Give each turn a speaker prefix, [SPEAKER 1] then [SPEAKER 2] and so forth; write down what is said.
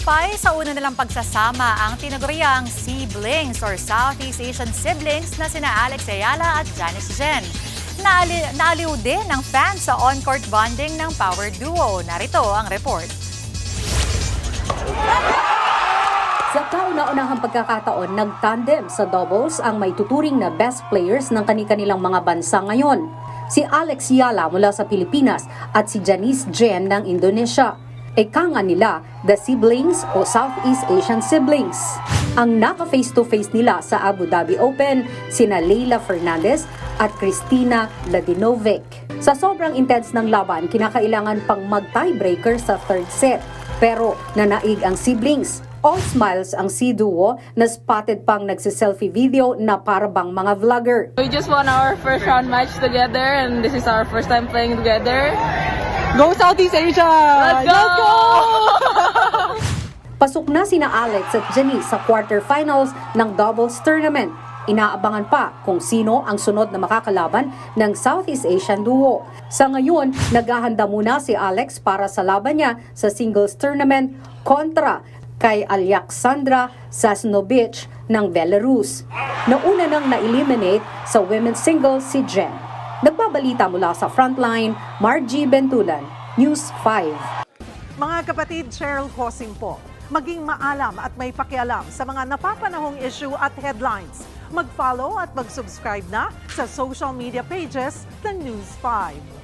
[SPEAKER 1] Nagtagumpay sa una nilang pagsasama ang tinaguriang siblings or Southeast Asian siblings na sina Alex Ayala at Janice Jen. Naaliw din ng fans sa on-court bonding ng power duo. Narito ang report.
[SPEAKER 2] Sa kauna-unahang pagkakataon, nag-tandem sa doubles ang may tuturing na best players ng kani-kanilang mga bansa ngayon. Si Alex Ayala mula sa Pilipinas at si Janice Jen ng Indonesia. Ika nga nila, the siblings o Southeast Asian siblings. Ang naka-face-to-face nila sa Abu Dhabi Open, sina Leylah Fernandez at Kristina Mladenovic. Sa sobrang intense ng laban, kinakailangan pang mag-tiebreaker sa third set. Pero nanaig ang siblings. All smiles ang si-duo na spotted pang nagsiselfie video na parabang mga vlogger.
[SPEAKER 3] We just won our first round match together and this is our first time playing together. Go Southeast Asia! Let's go!
[SPEAKER 2] Pasok na sina Alex at Janice sa quarterfinals ng doubles tournament. Inaabangan pa kung sino ang sunod na makakalaban ng Southeast Asian duo. Sa ngayon, naghahanda muna si Alex para sa laban niya sa singles tournament kontra kay Alexandra Sasnovich ng Belarus. Nauna nang na-eliminate sa women's singles si Jen. Nagbabalita mula sa Frontline, Margie Bentulan, News 5.
[SPEAKER 4] Mga kapatid, Cheryl Cosing po. Maging maalam at may pakialam sa mga napapanahong issue at headlines. Mag-follow at mag-subscribe na sa social media pages ng News 5.